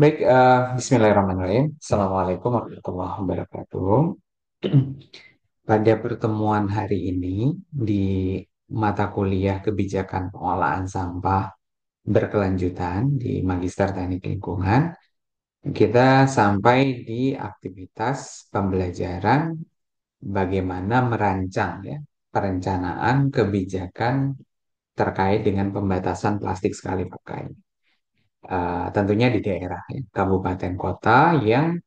Baik, Bismillahirrahmanirrahim. Assalamualaikum warahmatullahi wabarakatuh. Pada pertemuan hari ini di mata kuliah kebijakan pengelolaan sampah berkelanjutan di Magister Teknik Lingkungan, kita sampai di aktivitas pembelajaran bagaimana merancang ya, perencanaan kebijakan terkait dengan pembatasan plastik sekali pakai. Tentunya di daerah ya, kabupaten kota yang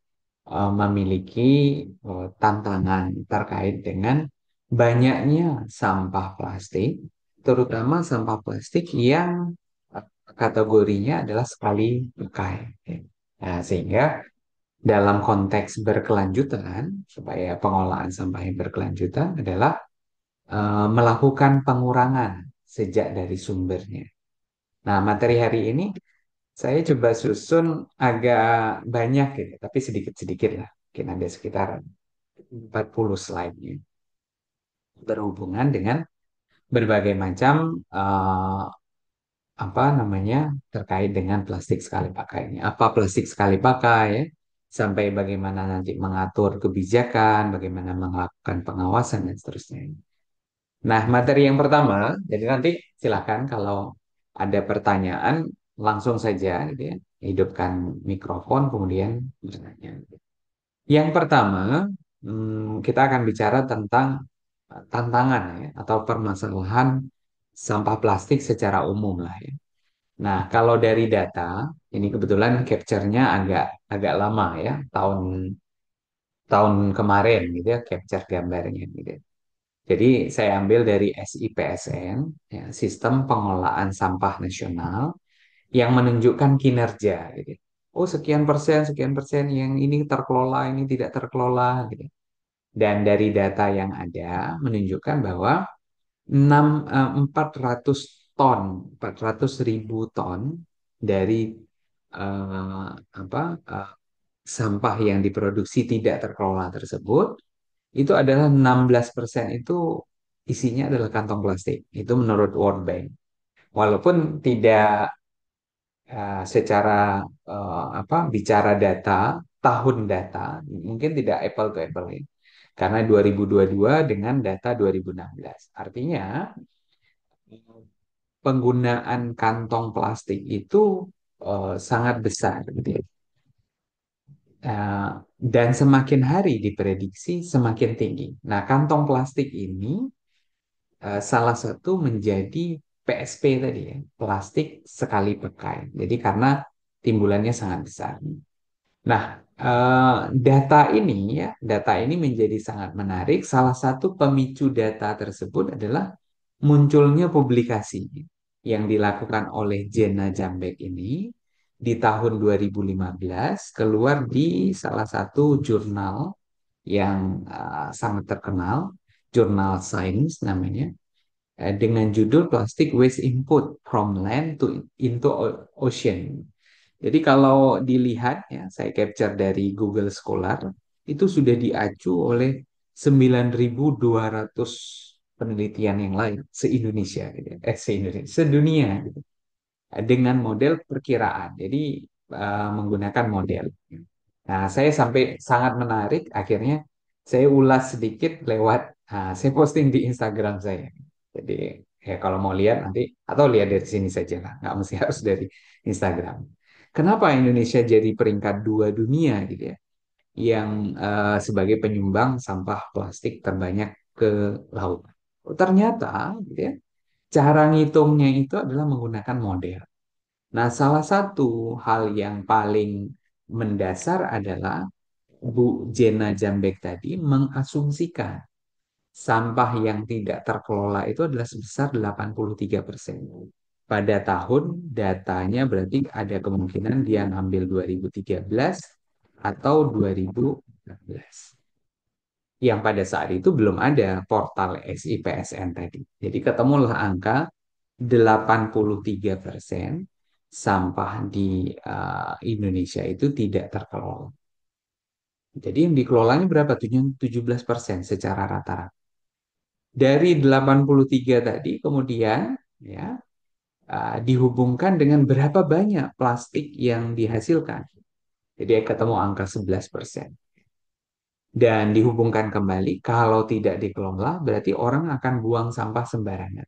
memiliki tantangan terkait dengan banyaknya sampah plastik, terutama sampah plastik yang kategorinya adalah sekali pakai. Ya. Nah, sehingga dalam konteks berkelanjutan, supaya pengolahan sampah yang berkelanjutan adalah melakukan pengurangan sejak dari sumbernya. Nah, materi hari ini saya coba susun agak banyak gitu, tapi sedikit-sedikit lah. Mungkin ada sekitar 40 slide-nya. Berhubungan dengan berbagai macam apa namanya terkait dengan plastik sekali pakai ini. Apa plastik sekali pakai ya? Sampai bagaimana nanti mengatur kebijakan, bagaimana melakukan pengawasan dan seterusnya. Nah, materi yang pertama, jadi nanti silakan kalau ada pertanyaan langsung saja gitu ya. Hidupkan mikrofon kemudian bertanya. Yang pertama, kita akan bicara tentang tantangan ya atau permasalahan sampah plastik secara umum lah ya. Nah, kalau dari data, ini kebetulan capture-nya agak agak lama ya, tahun tahun kemarin gitu ya, capture gambarnya gitu. Jadi saya ambil dari SIPSN, ya, Sistem Pengelolaan Sampah Nasional, yang menunjukkan kinerja. Gitu. Oh, sekian persen yang ini terkelola, ini tidak terkelola. Gitu. Dan dari data yang ada menunjukkan bahwa 400 ton, 400 ribu ton dari eh, apa eh, sampah yang diproduksi tidak terkelola tersebut, itu adalah 16% itu isinya adalah kantong plastik. Itu menurut World Bank. Walaupun tidak secara bicara data, tahun data, mungkin tidak apple to apple ya. Karena 2022 dengan data 2016. Artinya penggunaan kantong plastik itu sangat besar gitu ya. Eh, dan semakin hari diprediksi semakin tinggi. Nah, kantong plastik ini salah satu menjadi PSP tadi ya, plastik sekali pakai. Jadi karena timbulannya sangat besar. Nah, data ini menjadi sangat menarik. Salah satu pemicu data tersebut adalah munculnya publikasi yang dilakukan oleh Jena Jambek ini di tahun 2015 keluar di salah satu jurnal yang sangat terkenal, jurnal Science namanya, dengan judul Plastic Waste Input from Land to into Ocean. Jadi kalau dilihat ya, saya capture dari Google Scholar, itu sudah diacu oleh 9.200 penelitian yang lain se-Indonesia, gitu ya. Se-Indonesia, sedunia, gitu. Dengan model perkiraan. Jadi menggunakan model. Nah, saya sampai sangat menarik, akhirnya saya ulas sedikit lewat, saya posting di Instagram saya. Jadi ya kalau mau lihat nanti, atau lihat dari sini saja lah, nggak mesti harus dari Instagram. Kenapa Indonesia jadi peringkat 2 dunia gitu ya, yang sebagai penyumbang sampah plastik terbanyak ke laut? Oh, ternyata gitu ya, cara ngitungnya itu adalah menggunakan model. Nah, salah satu hal yang paling mendasar adalah Bu Jena Jambek tadi mengasumsikan sampah yang tidak terkelola itu adalah sebesar 83%. Pada tahun datanya berarti ada kemungkinan dia ngambil 2013 atau 2014. Yang pada saat itu belum ada portal SIPSN tadi. Jadi ketemulah angka 83% sampah di Indonesia itu tidak terkelola. Jadi yang dikelolanya berapa? 17% secara rata-rata. Dari 83 tadi kemudian ya dihubungkan dengan berapa banyak plastik yang dihasilkan. Jadi ketemu angka 11%. Dan dihubungkan kembali, kalau tidak dikelola, berarti orang akan buang sampah sembarangan.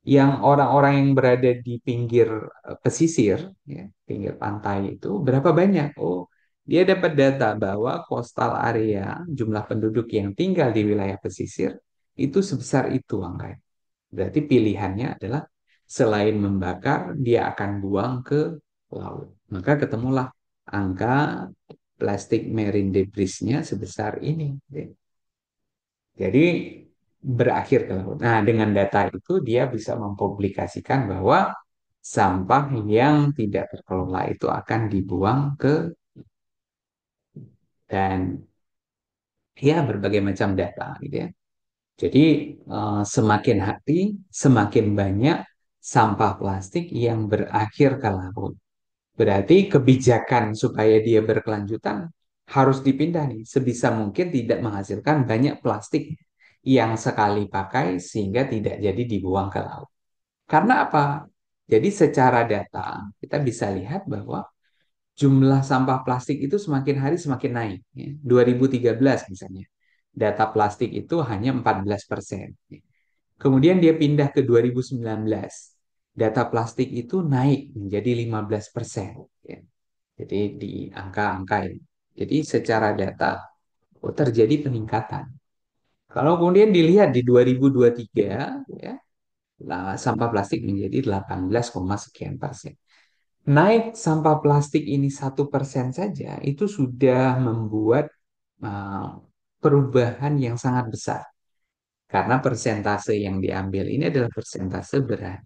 Yang orang-orang yang berada di pinggir pesisir, ya, pinggir pantai itu, berapa banyak? Oh, dia dapat data bahwa coastal area, jumlah penduduk yang tinggal di wilayah pesisir, itu sebesar itu angkanya. Berarti pilihannya adalah selain membakar, dia akan buang ke laut. Maka ketemulah angka plastik marine debrisnya sebesar ini. Jadi berakhir ke laut. Nah, dengan data itu dia bisa mempublikasikan bahwa sampah yang tidak terkelola itu akan dibuang ke, dan ya berbagai macam data gitu ya. Jadi semakin hati, semakin banyak sampah plastik yang berakhir ke laut. Berarti kebijakan supaya dia berkelanjutan harus dipindah nih. Sebisa mungkin tidak menghasilkan banyak plastik yang sekali pakai sehingga tidak jadi dibuang ke laut. Karena apa? Jadi secara data kita bisa lihat bahwa jumlah sampah plastik itu semakin hari semakin naik. Ya. 2013 misalnya, data plastik itu hanya 14%. Kemudian dia pindah ke 2019, data plastik itu naik menjadi 15%. Ya. Jadi di angka-angka ini. Jadi secara data terjadi peningkatan. Kalau kemudian dilihat di 2023, ya, sampah plastik menjadi 18, sekian persen. Naik sampah plastik ini 1% saja, itu sudah membuat uh, perubahan yang sangat besar. Karena persentase yang diambil ini adalah persentase berat.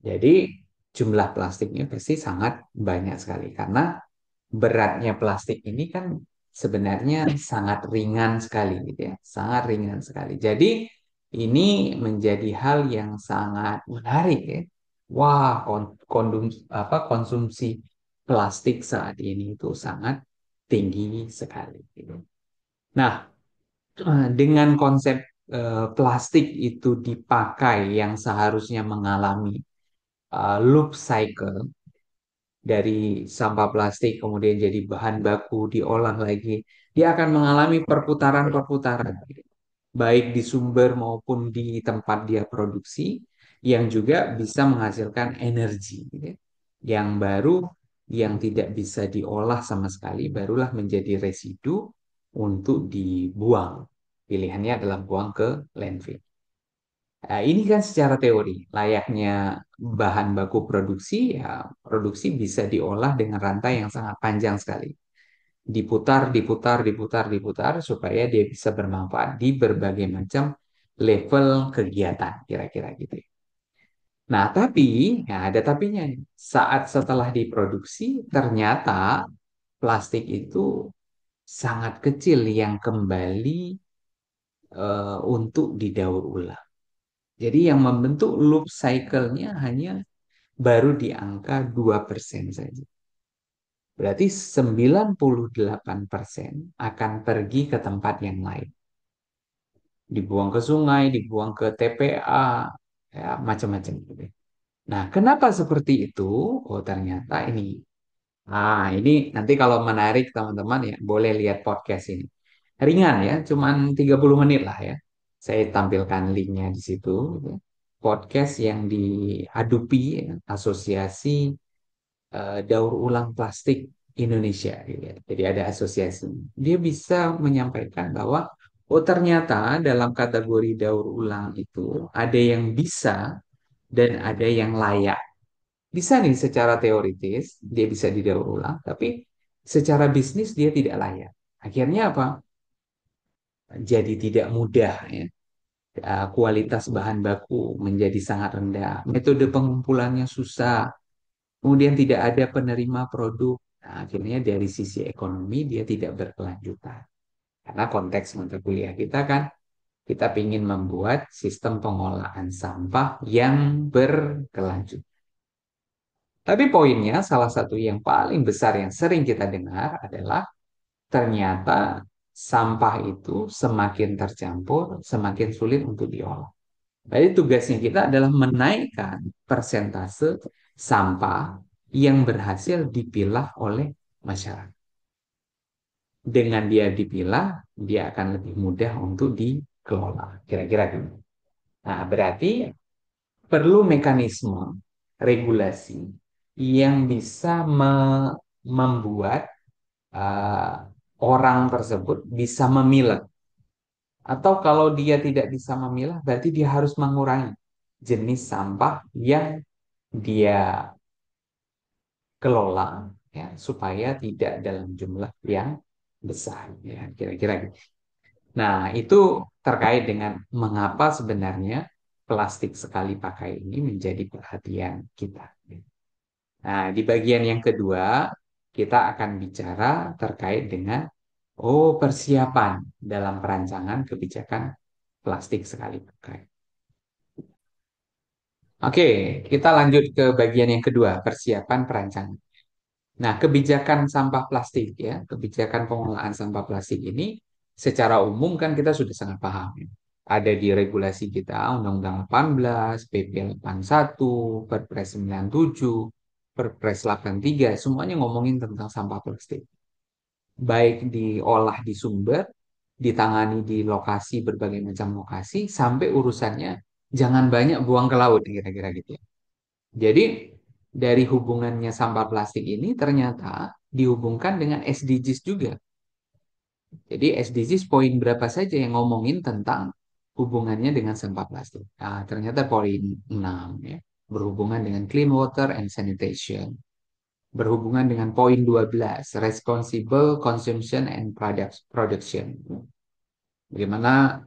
Jadi jumlah plastiknya pasti sangat banyak sekali. Karena beratnya plastik ini kan sebenarnya sangat ringan sekali gitu ya, sangat ringan sekali. Jadi ini menjadi hal yang sangat menarik ya. Wah, konsumsi plastik saat ini itu sangat tinggi sekali gitu. Nah, dengan konsep plastik itu dipakai yang seharusnya mengalami loop cycle, dari sampah plastik kemudian jadi bahan baku diolah lagi, dia akan mengalami perputaran-perputaran baik di sumber maupun di tempat dia produksi, yang juga bisa menghasilkan energi gitu ya. Yang baru, yang tidak bisa diolah sama sekali barulah menjadi residu untuk dibuang. Pilihannya adalah buang ke landfill. Nah, ini kan secara teori, layaknya bahan baku produksi, ya produksi bisa diolah dengan rantai yang sangat panjang sekali. Diputar, diputar, diputar, diputar, supaya dia bisa bermanfaat di berbagai macam level kegiatan, kira-kira gitu ya. Nah, tapi, ya ada tapinya nih. Saat setelah diproduksi, ternyata plastik itu sangat kecil yang kembali untuk didaur ulang. Jadi yang membentuk loop cycle-nya hanya baru di angka 2% saja. Berarti 98% akan pergi ke tempat yang lain. Dibuang ke sungai, dibuang ke TPA, ya, macam-macam gitu. Nah, kenapa seperti itu? Oh, ternyata ini. Ini nanti kalau menarik teman-teman ya, boleh lihat podcast ini. Ringan ya, cuman 30 menit lah ya. Saya tampilkan linknya di situ. Gitu. Podcast yang diadupi ya, Asosiasi Daur Ulang Plastik Indonesia. Gitu ya. Jadi ada asosiasi. Dia bisa menyampaikan bahwa oh ternyata dalam kategori daur ulang itu ada yang bisa dan ada yang layak. Bisa nih secara teoritis dia bisa didaur ulang, tapi secara bisnis dia tidak layak. Akhirnya apa? Jadi tidak mudah ya. Kualitas bahan baku menjadi sangat rendah. Metode pengumpulannya susah. Kemudian tidak ada penerima produk. Nah, akhirnya dari sisi ekonomi dia tidak berkelanjutan. Karena konteks mata kuliah kita kan, kita ingin membuat sistem pengolahan sampah yang berkelanjutan. Tapi poinnya, salah satu yang paling besar yang sering kita dengar adalah ternyata sampah itu semakin tercampur, semakin sulit untuk diolah. Jadi tugasnya kita adalah menaikkan persentase sampah yang berhasil dipilah oleh masyarakat. Dengan dia dipilah, dia akan lebih mudah untuk dikelola. Kira-kira gitu. Nah, berarti perlu mekanisme regulasi yang bisa membuat uh, orang tersebut bisa memilah. Atau kalau dia tidak bisa memilah, berarti dia harus mengurangi jenis sampah yang dia kelola, ya, supaya tidak dalam jumlah yang besar, ya, kira-kira gitu. Nah, itu terkait dengan mengapa sebenarnya plastik sekali pakai ini menjadi perhatian kita. Nah, di bagian yang kedua, kita akan bicara terkait dengan persiapan dalam perancangan kebijakan plastik sekali pakai. Oke, kita lanjut ke bagian yang kedua, persiapan perancangan. Nah, kebijakan sampah plastik ya, kebijakan pengelolaan sampah plastik ini secara umum kan kita sudah sangat paham, ya. Ada di regulasi kita, Undang-Undang 18, PP 81, Perpres 97, Perpres 83, semuanya ngomongin tentang sampah plastik. Baik diolah di sumber, ditangani di lokasi, berbagai macam lokasi, sampai urusannya jangan banyak buang ke laut, kira-kira gitu ya. Jadi dari hubungannya sampah plastik ini ternyata dihubungkan dengan SDGs juga. Jadi SDGs poin berapa saja yang ngomongin tentang hubungannya dengan sampah plastik. Nah, ternyata poin 6 ya, berhubungan dengan clean water and sanitation. Berhubungan dengan poin 12, responsible consumption and production. Bagaimana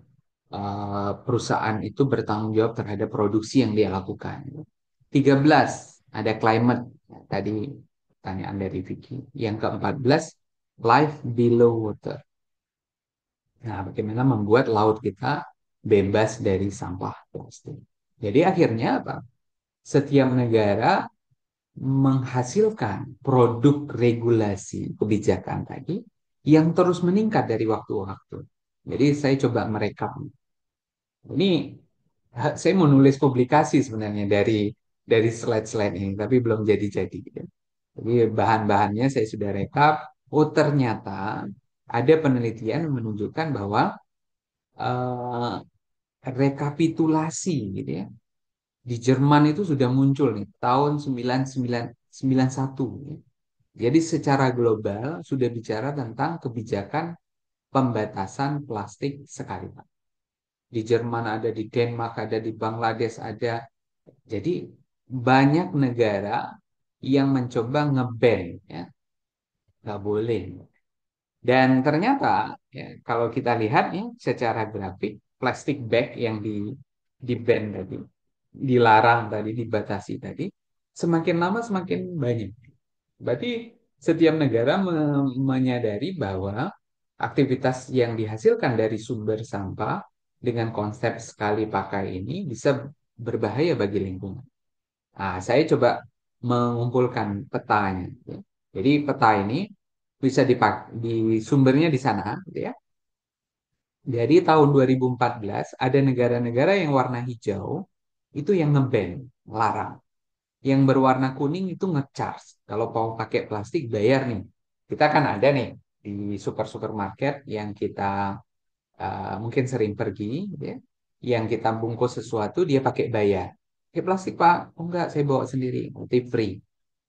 perusahaan itu bertanggung jawab terhadap produksi yang dia lakukan. 13 ada climate. Tadi pertanyaan dari Vicky. Yang ke-14, life below water. Nah, bagaimana membuat laut kita bebas dari sampah plastik. Jadi akhirnya apa? Setiap negara menghasilkan produk regulasi kebijakan tadi yang terus meningkat dari waktu ke waktu. Jadi saya coba merekap. Ini saya mau nulis publikasi sebenarnya dari slide-slide ini, tapi belum jadi-jadi, gitu. Jadi bahan-bahannya saya sudah rekap. Oh, ternyata ada penelitian yang menunjukkan bahwa eh, rekapitulasi gitu ya. Di Jerman itu sudah muncul nih tahun 1991. Ya. Jadi secara global sudah bicara tentang kebijakan pembatasan plastik sekali pakai. Di Jerman ada, di Denmark ada, di Bangladesh ada. Jadi banyak negara yang mencoba ngeban, ya, nggak boleh. Dan ternyata ya, kalau kita lihat ya secara grafik, plastik bag yang di ban tadi, dilarang tadi, dibatasi tadi, semakin lama semakin banyak. Berarti setiap negara menyadari bahwa aktivitas yang dihasilkan dari sumber sampah dengan konsep sekali pakai ini bisa berbahaya bagi lingkungan. Nah, saya coba mengumpulkan petanya, ya. Jadi peta ini bisa dipakai di sumbernya di sana, gitu ya. Dari tahun 2014 ada negara-negara yang warna hijau itu yang ngeban, larang. Yang berwarna kuning itu ngecharge. Kalau mau pakai plastik bayar nih. Kita kan ada nih di supermarket yang kita mungkin sering pergi, gitu ya. Yang kita bungkus sesuatu dia pakai bayar. Pakai plastik Pak? Oh enggak, saya bawa sendiri. Nanti free.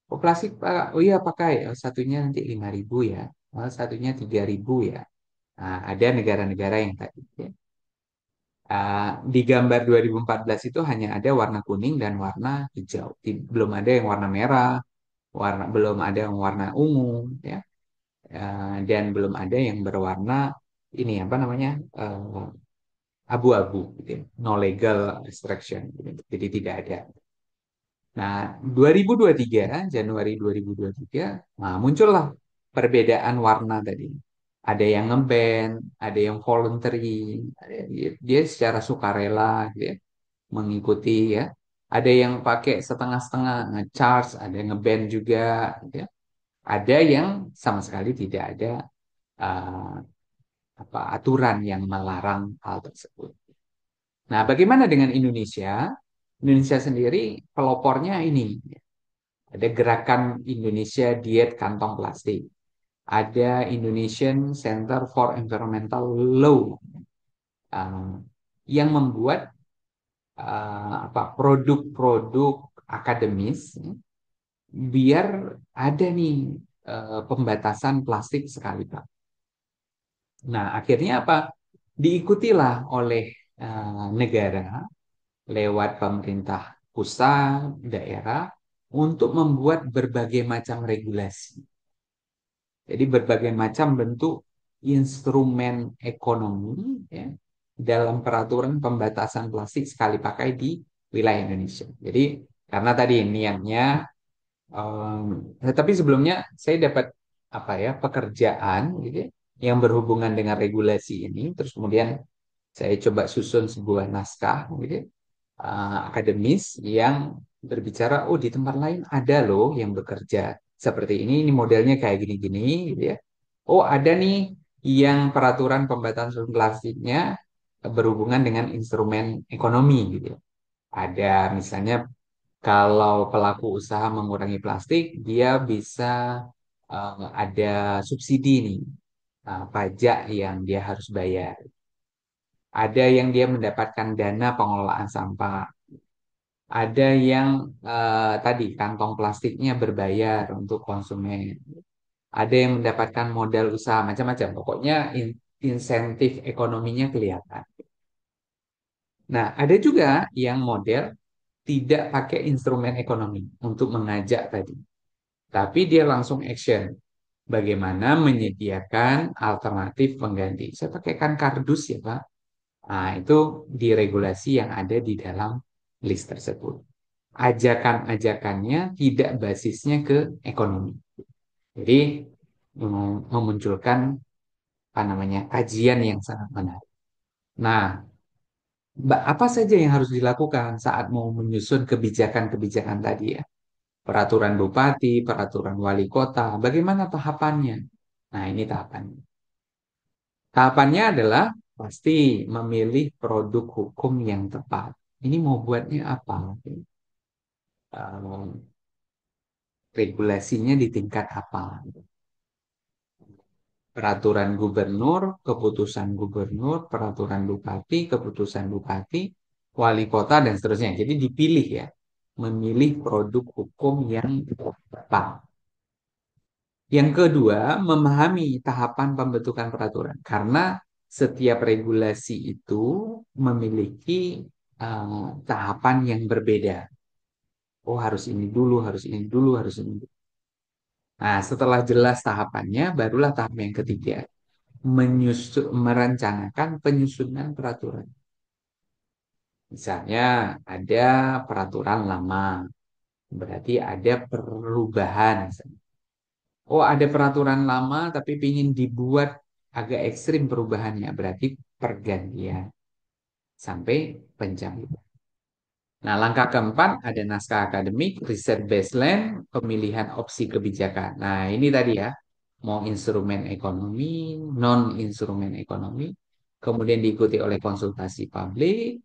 Oh plastik Pak? Oh iya pakai. Oh, satunya nanti 5.000 ya. Oh, satunya 3.000 ya. Nah, ada negara-negara yang tadi, ya. Di gambar 2014 itu hanya ada warna kuning dan warna hijau. Belum ada yang warna merah, belum ada yang warna ungu, ya. Dan belum ada yang berwarna ini apa namanya abu-abu, gitu ya. No legal restriction, gitu. Jadi tidak ada. Nah, 2023, Januari 2023, nah, muncullah perbedaan warna tadi. Ada yang ngeband, ada yang voluntary, dia secara sukarela, gitu ya, mengikuti ya. Ada yang pakai setengah-setengah nge-charge, ada yang ngeband juga, gitu ya. Ada yang sama sekali tidak ada uh, aturan yang melarang hal tersebut. Nah, bagaimana dengan Indonesia? Indonesia sendiri pelopornya ini. Ada gerakan Indonesia Diet Kantong Plastik. Ada Indonesian Center for Environmental Law, uh, yang membuat apa produk-produk akademis, ya, biar ada nih pembatasan plastik sekali pakai. Nah, akhirnya apa? Diikutilah oleh negara lewat pemerintah pusat, daerah, untuk membuat berbagai macam regulasi. Jadi berbagai macam bentuk instrumen ekonomi, ya, dalam peraturan pembatasan plastik sekali pakai di wilayah Indonesia. Jadi karena tadi niatnya, tapi sebelumnya saya dapat apa ya, pekerjaan gitu ya, yang berhubungan dengan regulasi ini. Terus kemudian saya coba susun sebuah naskah gitu ya, akademis yang berbicara, oh di tempat lain ada loh yang bekerja seperti ini modelnya kayak gini-gini gitu ya. Oh ada nih yang peraturan pembatasan plastiknya berhubungan dengan instrumen ekonomi gitu ya. Ada misalnya kalau pelaku usaha mengurangi plastik, dia bisa ada subsidi nih, pajak yang dia harus bayar. Ada yang dia mendapatkan dana pengelolaan sampah. Ada yang tadi kantong plastiknya berbayar untuk konsumen. Ada yang mendapatkan modal usaha macam-macam. Pokoknya insentif ekonominya kelihatan. Nah, ada juga yang model tidak pakai instrumen ekonomi untuk mengajak tadi. Tapi dia langsung action. Bagaimana menyediakan alternatif pengganti. Saya pakaikan kardus ya, Pak. Nah, itu di regulasi yang ada di dalam list tersebut. Ajakan-ajakannya tidak basisnya ke ekonomi. Jadi memunculkan apa namanya, kajian yang sangat menarik. Nah, apa saja yang harus dilakukan saat mau menyusun kebijakan-kebijakan tadi ya? Peraturan bupati, peraturan wali kota, bagaimana tahapannya? Nah, ini tahapannya. Tahapannya adalah pasti memilih produk hukum yang tepat. Ini mau buatnya apa? Regulasinya di tingkat apa? Peraturan gubernur, keputusan gubernur, peraturan bupati, keputusan bupati, wali kota, dan seterusnya. Jadi dipilih ya, memilih produk hukum yang tepat. Yang kedua, memahami tahapan pembentukan peraturan. Karena setiap regulasi itu memiliki tahapan yang berbeda. Oh, harus ini dulu, harus ini dulu, harus ini dulu. Nah, setelah jelas tahapannya, barulah tahap yang ketiga, merencanakan penyusunan peraturan. Misalnya ada peraturan lama, berarti ada perubahan. Oh, ada peraturan lama tapi ingin dibuat agak ekstrim perubahannya, berarti pergantian sampai pencabutan. Nah, langkah keempat ada naskah akademik, riset baseline, pemilihan opsi kebijakan. Nah, ini tadi ya, mau instrumen ekonomi, non-instrumen ekonomi, kemudian diikuti oleh konsultasi publik,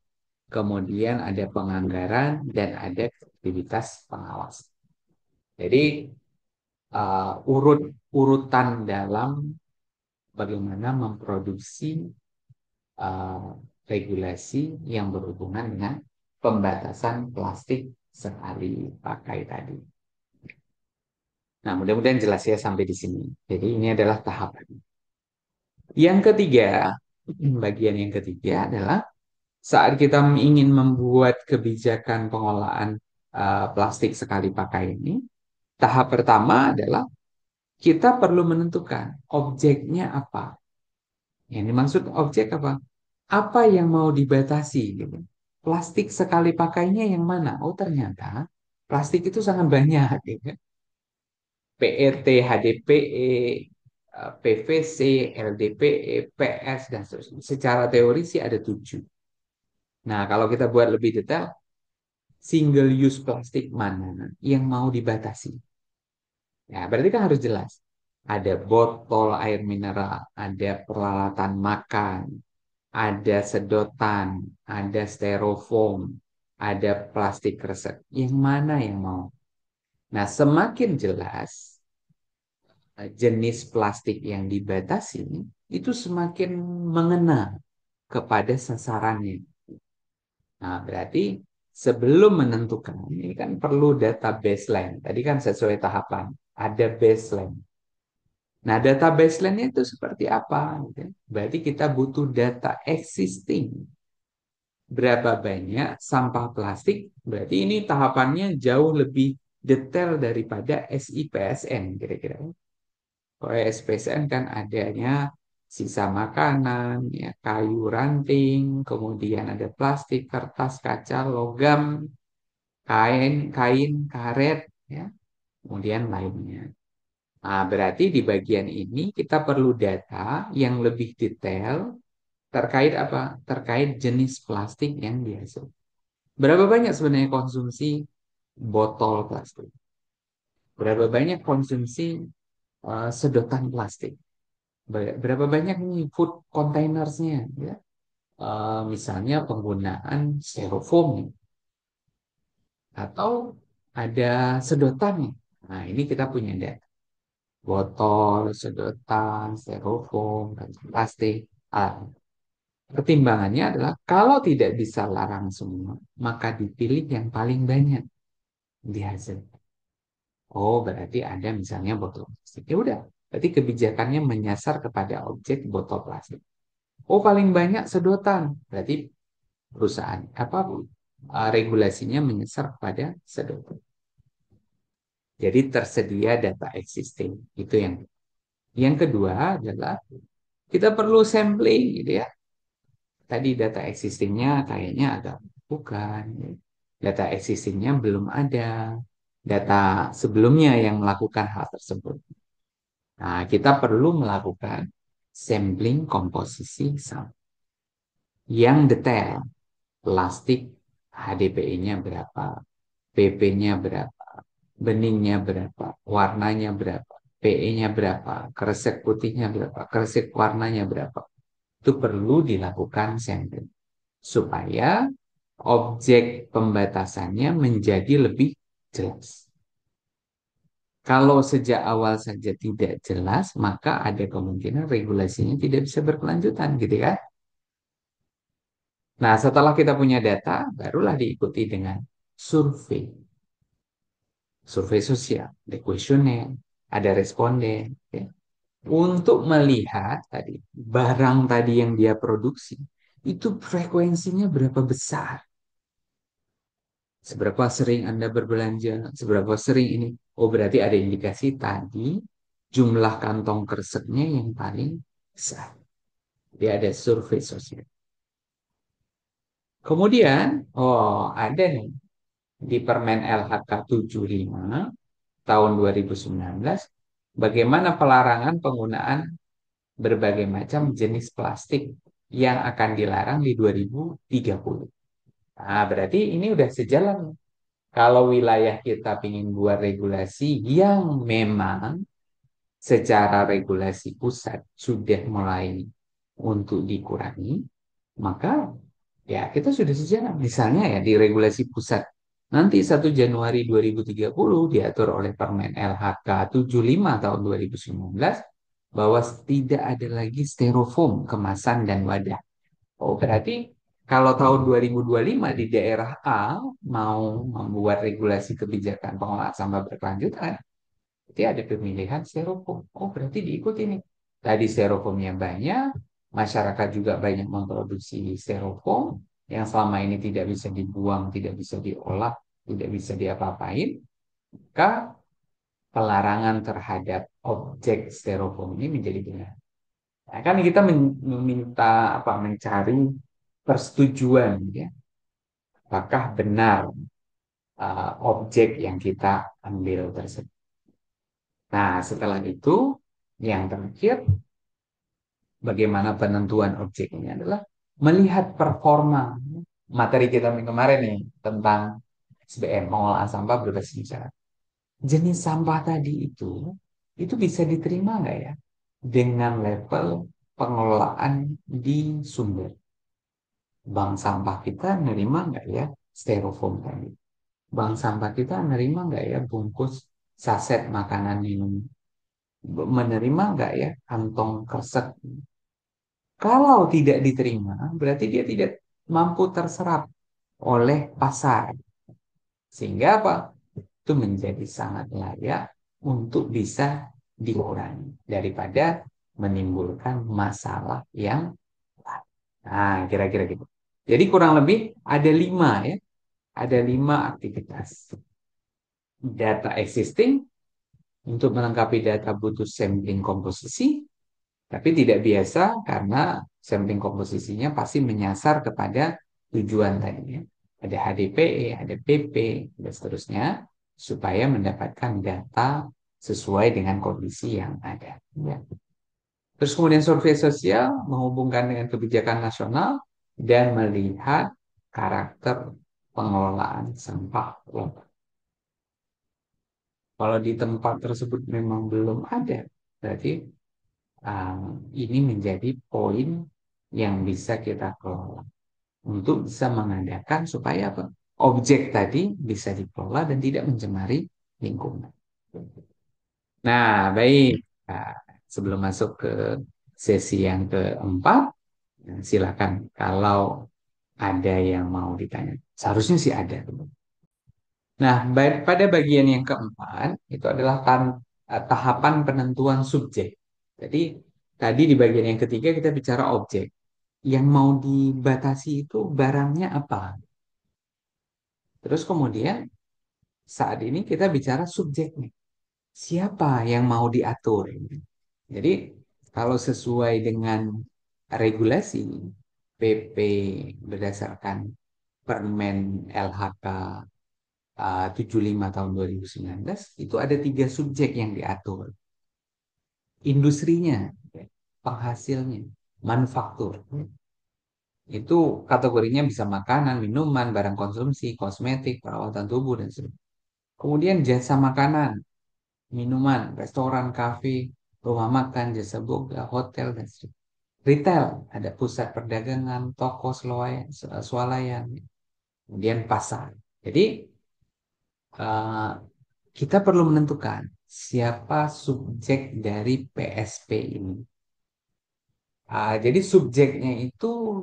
kemudian ada penganggaran, dan ada aktivitas pengawas. Jadi, urutan dalam bagaimana memproduksi uh, regulasi yang berhubungan dengan pembatasan plastik sekali pakai tadi. Nah, mudah-mudahan jelas ya sampai di sini. Jadi ini adalah tahapan. Yang ketiga, bagian yang ketiga adalah saat kita ingin membuat kebijakan pengolahan plastik sekali pakai ini, tahap pertama adalah kita perlu menentukan objeknya apa. Yang dimaksud objek apa? Apa yang mau dibatasi gitu. Plastik sekali pakainya yang mana? Oh, ternyata plastik itu sangat banyak gitu. PET, HDPE, PVC, LDPE, PS, dan seterusnya. Secara teori sih ada 7. Nah, kalau kita buat lebih detail, single use plastik mana yang mau dibatasi? Ya, berarti kan harus jelas. Ada botol air mineral, ada peralatan makan, ada sedotan, ada styrofoam, ada plastik kresek. Yang mana yang mau? Nah, semakin jelas jenis plastik yang dibatasi, itu semakin mengena kepada sasarannya. Nah, berarti sebelum menentukan, ini kan perlu data baseline. Tadi kan sesuai tahapan, ada baseline. Nah, data baseline-nya itu seperti apa? Gitu ya. Berarti kita butuh data existing. Berapa banyak sampah plastik? Berarti ini tahapannya jauh lebih detail daripada SIPSN kira-kira. Kalau SPSN kan adanya sisa makanan, ya, kayu ranting, kemudian ada plastik, kertas, kaca, logam, kain, karet, ya, kemudian lainnya. Nah, berarti di bagian ini kita perlu data yang lebih detail terkait apa? Terkait jenis plastik yang dihasilkan. Berapa banyak sebenarnya konsumsi botol plastik? Berapa banyak konsumsi sedotan plastik? Berapa banyak nih food containersnya? Ya? Misalnya penggunaan styrofoam nih, atau ada sedotan nih. Nah, ini kita punya data. Botol, sedotan, styrofoam, dan plastik. Ah, pertimbangannya adalah kalau tidak bisa larang semua, maka dipilih yang paling banyak dihasilkan. Oh, berarti ada misalnya botol plastik. Ya udah, berarti kebijakannya menyasar kepada objek botol plastik. Oh, paling banyak sedotan. Berarti perusahaan apa regulasinya menyasar kepada sedotan. Jadi tersedia data existing. Itu yang kedua adalah kita perlu sampling gitu ya. Tadi data existingnya kayaknya agak bukan. Data existingnya belum ada. Data sebelumnya yang melakukan hal tersebut. Nah, kita perlu melakukan sampling komposisi sampah yang detail. Plastik HDPI-nya berapa, PP-nya berapa, beningnya berapa, warnanya berapa, PE-nya berapa, kresek putihnya berapa, kresek warnanya berapa. Itu perlu dilakukan sampling supaya objek pembatasannya menjadi lebih jelas. Kalau sejak awal saja tidak jelas, maka ada kemungkinan regulasinya tidak bisa berkelanjutan, gitu kan? Nah, setelah kita punya data, barulah diikuti dengan survei. Survei sosial, ada kuesioner, ada responden. Ya. Untuk melihat tadi, barang tadi yang dia produksi, itu frekuensinya berapa besar. Seberapa sering Anda berbelanja, seberapa sering ini. Oh, berarti ada indikasi tadi jumlah kantong kreseknya yang paling besar. Dia ada survei sosial. Kemudian, oh ada nih di Permen LHK 75 tahun 2019, bagaimana pelarangan penggunaan berbagai macam jenis plastik yang akan dilarang di 2030. Nah, berarti ini udah sejalan. Kalau wilayah kita ingin buat regulasi yang memang secara regulasi pusat sudah mulai untuk dikurangi, maka ya kita sudah sejalan. Misalnya ya di regulasi pusat nanti 1 Januari 2030 diatur oleh Permen LHK 75 tahun 2019 bahwa tidak ada lagi styrofoam kemasan dan wadah. Oh, berarti kalau tahun 2025 di daerah A mau membuat regulasi kebijakan pengelolaan sampah berkelanjutan, berarti ada pemilihan styrofoam. Oh, berarti diikuti nih. Tadi styrofoamnya banyak, masyarakat juga banyak memproduksi styrofoam yang selama ini tidak bisa dibuang, tidak bisa diolah, tidak bisa diapa-apain. Maka pelarangan terhadap objek styrofoam ini menjadi benar. Nah, kan kita meminta apa mencari persetujuan ya. Apakah benar objek yang kita ambil tersebut. Nah, setelah itu yang terakhir bagaimana penentuan objek ini adalah melihat performa materi kita kemarin nih tentang SBM pengolahan sampah berbasis masyarakat. Jenis sampah tadi itu bisa diterima nggak ya dengan level pengelolaan di sumber bank sampah kita nerima nggak ya styrofoam tadi. bank sampah kita menerima nggak ya bungkus saset makanan minum? Menerima nggak ya kantong kresek? Kalau tidak diterima, berarti dia tidak mampu terserap oleh pasar. Sehingga apa? Itu menjadi sangat layak untuk bisa dikurangi daripada menimbulkan masalah yang lain. Nah, kira-kira gitu. Jadi kurang lebih ada 5 ya, ada 5 aktivitas. Data existing, untuk melengkapi data butuh sampling komposisi, tapi tidak biasa karena sampling komposisinya pasti menyasar kepada tujuan tadinya. Ada HDPE, ada PP, dan seterusnya, supaya mendapatkan data sesuai dengan kondisi yang ada. Ya. Terus kemudian survei sosial menghubungkan dengan kebijakan nasional dan melihat karakter pengelolaan sampah lokal. Kalau di tempat tersebut memang belum ada, berarti ini menjadi poin yang bisa kita kelola untuk bisa mengadakan supaya apa? Objek tadi bisa dikelola dan tidak mencemari lingkungan. Nah, baik. Nah, sebelum masuk ke sesi yang keempat, nah, silakan kalau ada yang mau ditanya. Seharusnya sih ada. Nah, pada bagian yang keempat itu adalah tahapan penentuan subjek. Jadi tadi di bagian yang ketiga kita bicara objek. Yang mau dibatasi itu barangnya apa? Terus kemudian saat ini kita bicara subjeknya. Siapa yang mau diatur? Jadi kalau sesuai dengan regulasi PP berdasarkan Permen LHK 75 tahun 2019 itu ada 3 subjek yang diatur. Industrinya, penghasilnya, manufaktur. Itu kategorinya bisa makanan, minuman, barang konsumsi, kosmetik, perawatan tubuh, dan sebagainya. Kemudian jasa makanan, minuman, restoran, kafe, rumah makan, jasa boga, hotel, dan sebagainya. Retail, ada pusat perdagangan, toko, swalayan, kemudian pasar. Jadi, eh, kita perlu menentukan siapa subjek dari PSP ini. Jadi subjeknya itu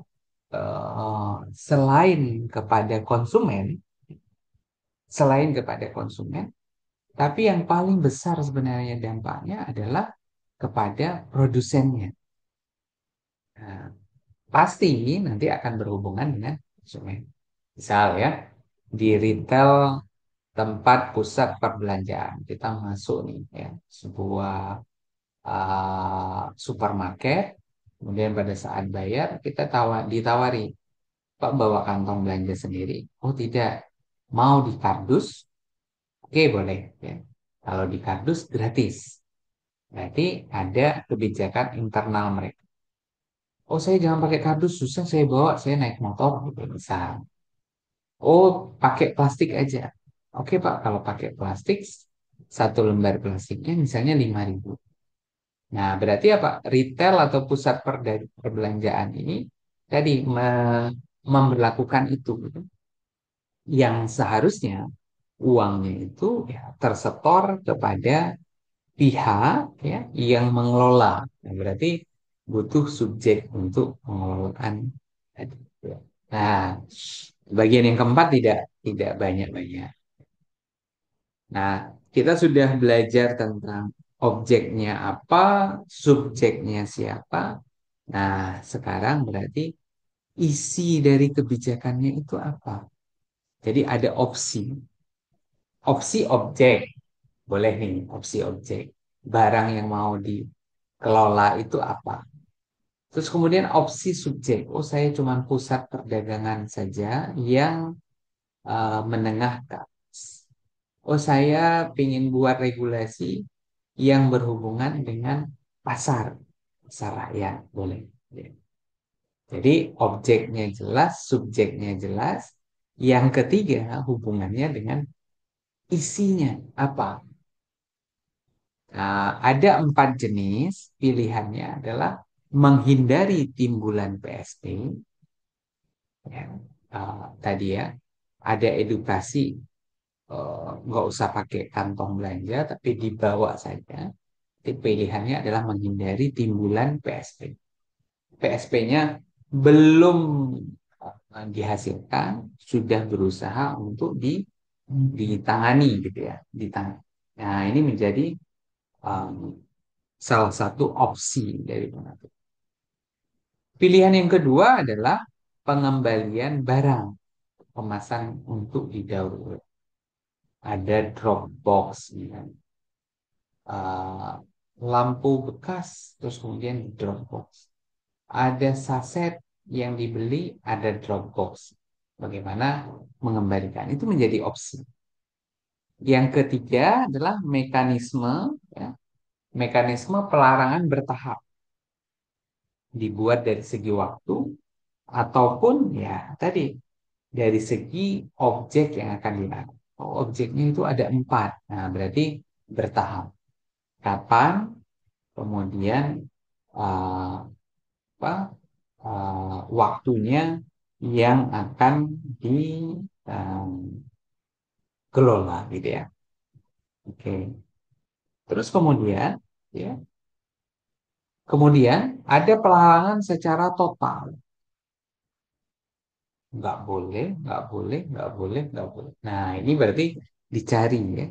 eh, selain kepada konsumen, selain kepada konsumen, tapi yang paling besar sebenarnya dampaknya adalah kepada produsennya. Nah, pasti nanti akan berhubungan dengan konsumen. Misal ya, di retail tempat pusat perbelanjaan kita masuk nih ya sebuah supermarket, kemudian pada saat bayar kita ditawari, Pak bawa kantong belanja sendiri. Oh tidak, mau di kardus? Oke boleh ya. Kalau di kardus gratis. Berarti ada kebijakan internal mereka. Oh saya jangan pakai kardus, susah saya bawa, saya naik motor gitu misal. Oh pakai plastik aja. Oke Pak, kalau pakai plastik, 1 lembar plastiknya misalnya 5.000. Nah, berarti apa? Retail atau pusat perbelanjaan ini tadi memberlakukan itu, gitu. Yang seharusnya uangnya itu ya, tersetor kepada pihak ya yang mengelola. Nah, berarti butuh subjek untuk pengelolaan tadi. Nah, bagian yang keempat tidak banyak-banyak. Nah, kita sudah belajar tentang objeknya apa, subjeknya siapa. Nah, sekarang berarti isi dari kebijakannya itu apa? Jadi ada opsi. Opsi objek. Boleh nih, opsi objek. Barang yang mau dikelola itu apa? Terus kemudian opsi subjek. Oh, saya cuma pusat perdagangan saja yang menengah ke atas. Oh, saya ingin buat regulasi yang berhubungan dengan pasar, pasar rakyat, boleh. Ya. Jadi objeknya jelas, subjeknya jelas. Yang ketiga hubungannya dengan isinya apa? Nah, ada 4 jenis. Pilihannya adalah menghindari timbulan PSP. Ya. Tadi ya, ada edukasi. nggak usah pakai kantong belanja, tapi dibawa saja. Jadi pilihannya adalah menghindari timbulan PSP. PSP-nya belum dihasilkan, sudah berusaha untuk ditangani gitu ya, ditangani. Nah, ini menjadi um, salah satu opsi dari pengatur. Pilihan yang kedua adalah pengembalian barang kemasan untuk didaur. Ada Dropbox, ya. Uh, lampu bekas, terus kemudian di Dropbox. Ada saset yang dibeli, ada Dropbox. Bagaimana mengembalikan? Itu menjadi opsi. Yang ketiga adalah mekanisme, ya, mekanisme pelarangan bertahap. Dibuat dari segi waktu, ataupun ya tadi dari segi objek yang akan dilakukan. Oh, objeknya itu ada 4. Nah, berarti bertahap. Kapan, kemudian uh, apa, waktunya yang akan dikelola gitu ya. Oke. Terus kemudian ada pelarangan secara total. Nggak boleh, nggak boleh, nggak boleh, nggak boleh. Nah, ini berarti dicari ya.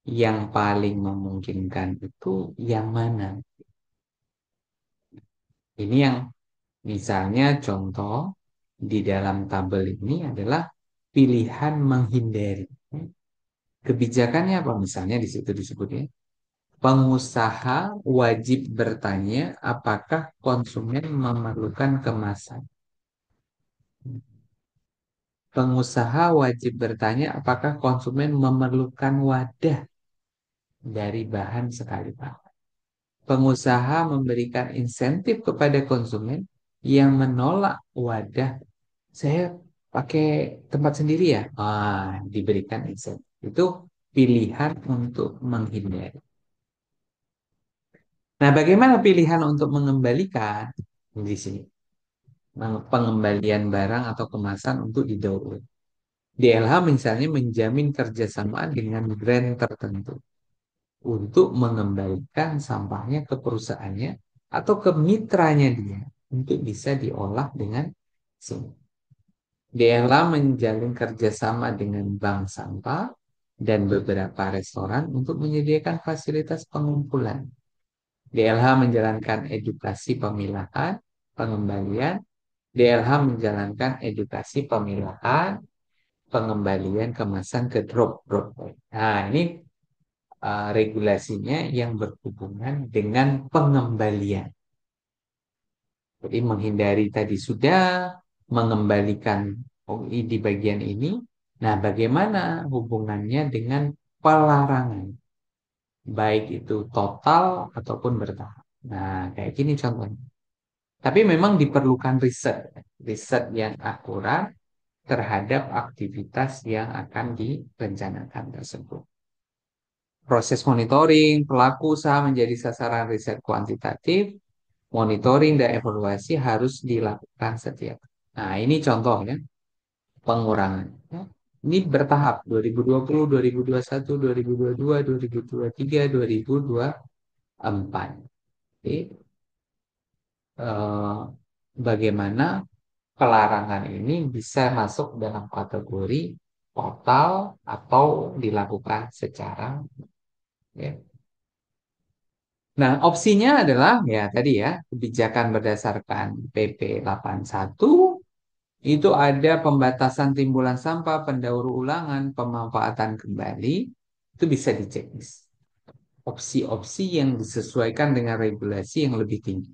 Yang paling memungkinkan itu yang mana? Ini yang misalnya contoh di dalam tabel ini adalah pilihan menghindari. Kebijakannya apa? Misalnya di situ disebutnya, pengusaha wajib bertanya apakah konsumen memerlukan kemasan. Pengusaha wajib bertanya apakah konsumen memerlukan wadah dari bahan sekali pakai. Pengusaha memberikan insentif kepada konsumen yang menolak wadah. Saya pakai tempat sendiri ya. Diberikan insentif. Itu pilihan untuk menghindari. Nah, bagaimana pilihan untuk mengembalikan di sini? Pengembalian barang atau kemasan untuk didaur ulang. DLH misalnya menjamin kerjasama dengan brand tertentu untuk mengembalikan sampahnya ke perusahaannya atau ke mitranya dia untuk bisa diolah dengan sini. DLH menjalin kerjasama dengan bank sampah dan beberapa restoran untuk menyediakan fasilitas pengumpulan. DLH menjalankan edukasi pemilahan, pengembalian. DLH menjalankan edukasi pemilahan, pengembalian kemasan ke drop. Nah, ini regulasinya yang berhubungan dengan pengembalian. Jadi menghindari tadi sudah, mengembalikan di bagian ini. Nah, bagaimana hubungannya dengan pelarangan? Baik itu total ataupun bertahap. Nah, kayak gini contohnya. Tapi memang diperlukan riset yang akurat terhadap aktivitas yang akan direncanakan tersebut. Proses monitoring, pelaku usaha menjadi sasaran riset kuantitatif, monitoring dan evaluasi harus dilakukan setiap. Nah, ini contohnya pengurangan. Ya. Ini bertahap 2020, 2021, 2022, 2023, 2024. Jadi, eh, bagaimana pelarangan ini bisa masuk dalam kategori total atau dilakukan secara ya. Nah, opsinya adalah ya tadi ya, kebijakan berdasarkan PP 81 itu ada pembatasan timbulan sampah, pendaur ulangan, pemanfaatan kembali, itu bisa dicek. Opsi-opsi yang disesuaikan dengan regulasi yang lebih tinggi.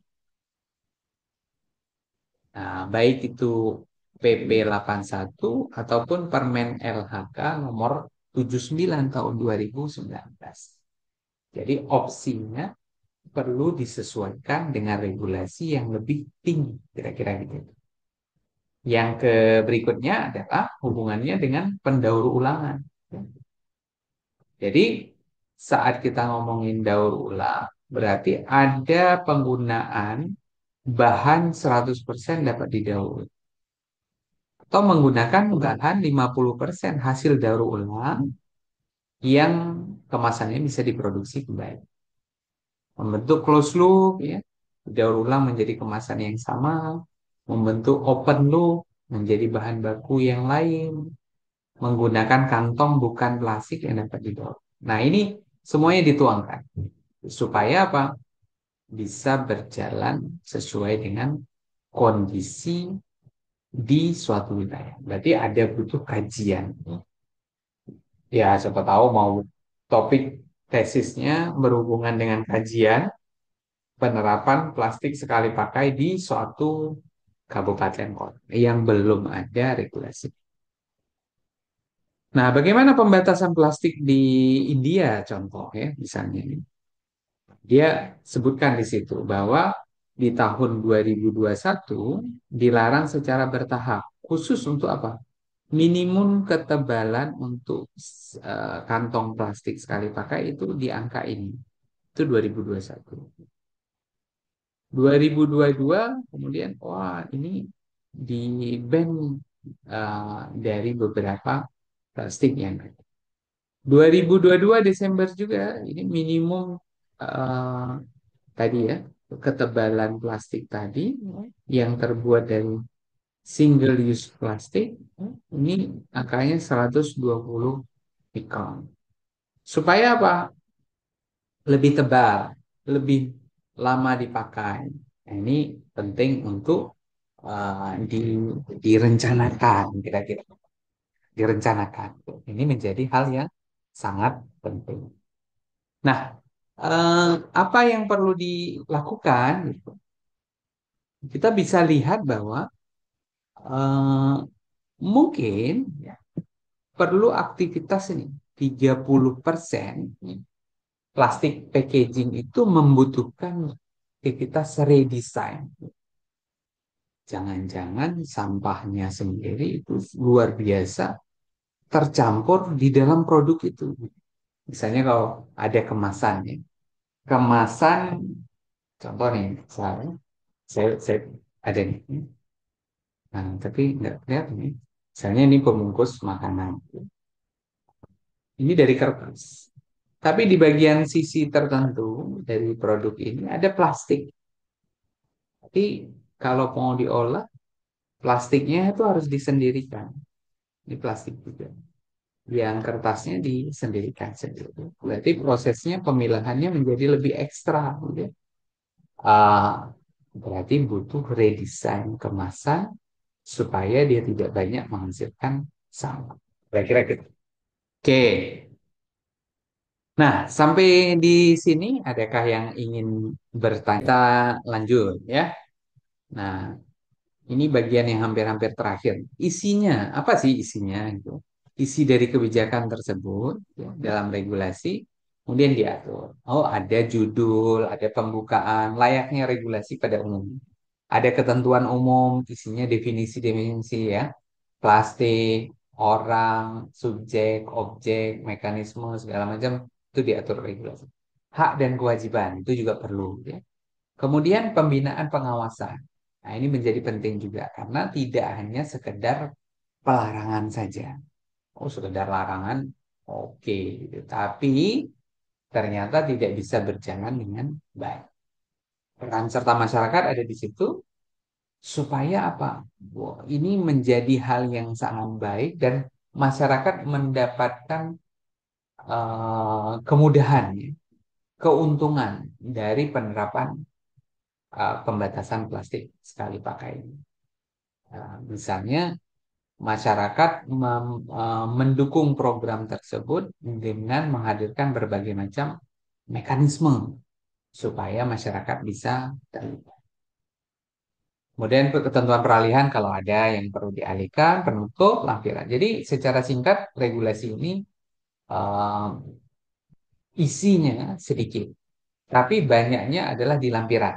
Nah, baik itu PP 81 ataupun Permen LHK nomor 79 tahun 2019. Jadi opsinya perlu disesuaikan dengan regulasi yang lebih tinggi, kira-kira gitu. Yang ke berikutnya adalah hubungannya dengan pendaur ulangan. Jadi saat kita ngomongin daur ulang, berarti ada penggunaan bahan 100% dapat didaur. Atau menggunakan bahan 50% hasil daur ulang yang kemasannya bisa diproduksi kembali. Membentuk closed loop, ya, daur ulang menjadi kemasan yang sama, membentuk open loop menjadi bahan baku yang lain, menggunakan kantong bukan plastik yang dapat didaur. Nah, ini semuanya dituangkan supaya apa? Bisa berjalan sesuai dengan kondisi di suatu wilayah. Berarti ada butuh kajian. Ya, siapa tahu mau topik tesisnya berhubungan dengan kajian penerapan plastik sekali pakai di suatu kabupaten kota yang belum ada regulasi. Nah, bagaimana pembatasan plastik di India contoh ya, misalnya ini. Dia sebutkan di situ bahwa di tahun 2021 dilarang secara bertahap. Khusus untuk apa? Minimum ketebalan untuk kantong plastik sekali pakai itu di angka ini. Itu 2021. 2022 kemudian wah ini di ban dari beberapa plastik yang ada. 2022 Desember juga ini minimum eh, tadi ya ketebalan plastik tadi yang terbuat dari single use plastik ini angkanya 120 mikron. Supaya apa? Lebih tebal, lebih lama dipakai. Nah, ini penting untuk di, direncanakan kira-kira direncanakan. Ini menjadi hal yang sangat penting. Nah, apa yang perlu dilakukan? Gitu. Kita bisa lihat bahwa eh, mungkin ya, perlu aktivitas ini 30% plastik packaging itu membutuhkan aktivitas redesign. Jangan-jangan sampahnya sendiri itu luar biasa tercampur di dalam produk itu. Misalnya kalau ada kemasan ya. Kemasan contoh nih, saya ada nih. Nah, tapi nggak lihat nih. Misalnya ini pembungkus makanan. Ini dari kertas. Tapi di bagian sisi tertentu dari produk ini ada plastik. Tapi kalau mau diolah, plastiknya itu harus disendirikan. Ini plastik juga. Yang kertasnya disendirikan sendiri. Berarti prosesnya pemilahannya menjadi lebih ekstra. Gitu. Ah, berarti butuh redesign kemasan supaya dia tidak banyak menghasilkan sampah. Kira-kira gitu. Oke. Nah, sampai di sini adakah yang ingin bertanya? Kita lanjut ya. Nah, ini bagian yang hampir-hampir terakhir. Isinya, apa sih isinya itu? Isi dari kebijakan tersebut ya, dalam regulasi, kemudian diatur. Oh, ada judul, ada pembukaan, layaknya regulasi pada umumnya. Ada ketentuan umum, isinya definisi-definisi ya. Plastik, orang, subjek, objek, mekanisme, segala macam, itu diatur regulasi. Hak dan kewajiban, itu juga perlu ya. Kemudian pembinaan pengawasan. Nah, ini menjadi penting juga karena tidak hanya sekedar pelarangan saja. Oh, sekedar larangan, oke, gitu. Tapi ternyata tidak bisa berjalan dengan baik. Peran serta masyarakat ada di situ supaya apa? Wah, ini menjadi hal yang sangat baik dan masyarakat mendapatkan kemudahan, ya, keuntungan dari penerapan pembatasan plastik sekali pakai ini. Misalnya masyarakat mendukung program tersebut dengan menghadirkan berbagai macam mekanisme supaya masyarakat bisa terlibat. Kemudian ketentuan peralihan kalau ada yang perlu dialihkan, penutup, lampiran. Jadi secara singkat regulasi ini eh, isinya sedikit, tapi banyaknya adalah di lampiran.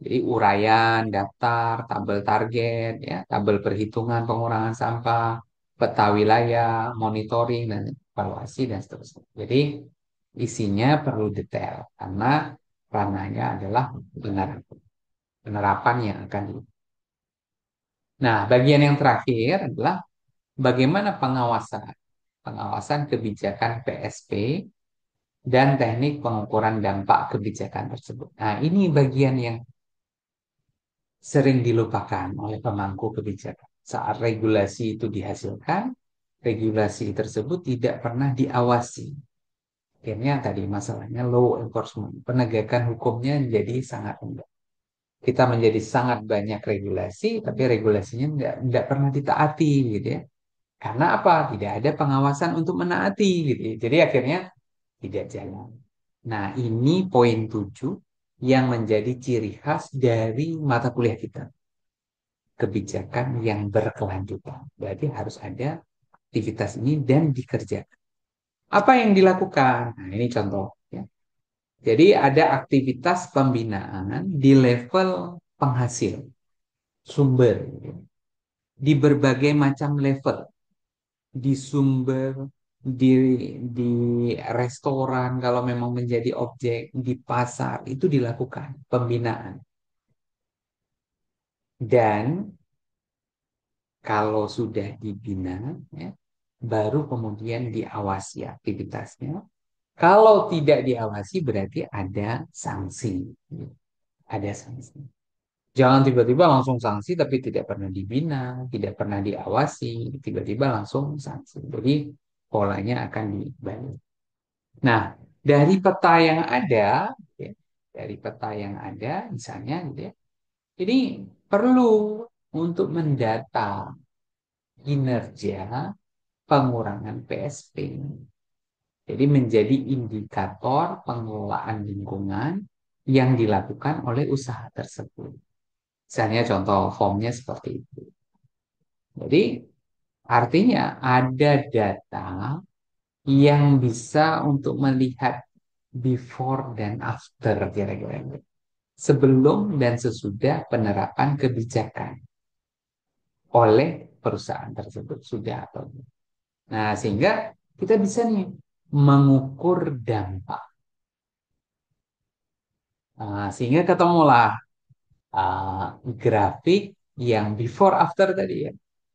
Jadi uraian, daftar, tabel target, ya, tabel perhitungan pengurangan sampah, peta wilayah, monitoring dan evaluasi dan seterusnya. Jadi isinya perlu detail karena ranahnya adalah penerapan yang akan. Nah, bagian yang terakhir adalah bagaimana pengawasan. pengawasan kebijakan PSP, dan teknik pengukuran dampak kebijakan tersebut. Nah, ini bagian yang sering dilupakan oleh pemangku kebijakan. Saat regulasi itu dihasilkan, regulasi tersebut tidak pernah diawasi. Akhirnya tadi masalahnya law enforcement, penegakan hukumnya jadi sangat rendah. Kita menjadi sangat banyak regulasi, tapi regulasinya nggak pernah ditaati gitu ya. Karena apa? Tidak ada pengawasan untuk menaati gitu ya. Jadi akhirnya tidak jalan. Nah, ini poin 7 yang menjadi ciri khas dari mata kuliah kita. Kebijakan yang berkelanjutan. Berarti harus ada aktivitas ini dan dikerjakan. Apa yang dilakukan? Nah, ini contoh. Ya. Jadi ada aktivitas pembinaan di level penghasil, sumber. Di berbagai macam level. Di sumber, di, di restoran, kalau memang menjadi objek, di pasar, itu dilakukan pembinaan. Dan kalau sudah dibina, ya, baru kemudian diawasi aktivitasnya. Kalau tidak diawasi berarti ada sanksi. Ada sanksi. Jangan tiba-tiba langsung sanksi tapi tidak pernah dibina, tidak pernah diawasi, tiba-tiba langsung sanksi. Jadi polanya akan dibalik. Nah, dari peta yang ada, ya, dari peta yang ada, misalnya, gitu ya, ini perlu untuk mendata kinerja pengurangan PSP. Jadi menjadi indikator pengelolaan lingkungan yang dilakukan oleh usaha tersebut. Misalnya contoh formnya seperti itu. Jadi artinya ada data yang bisa untuk melihat before dan after kira-kira. Sebelum dan sesudah penerapan kebijakan oleh perusahaan tersebut sudah atau belum. Nah, sehingga kita bisa nih mengukur dampak. Sehingga ketemulah uh, grafik yang before after tadi ya.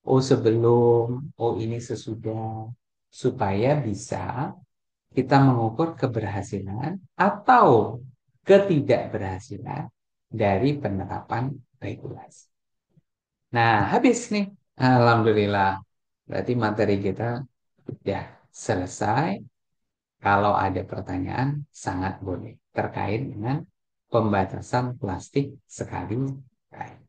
Oh sebelum, oh ini sesudah, supaya bisa kita mengukur keberhasilan atau ketidakberhasilan dari penerapan regulasi. Nah, habis nih. Alhamdulillah. Berarti materi kita sudah selesai. Kalau ada pertanyaan, sangat boleh terkait dengan pembatasan plastik sekali pakai.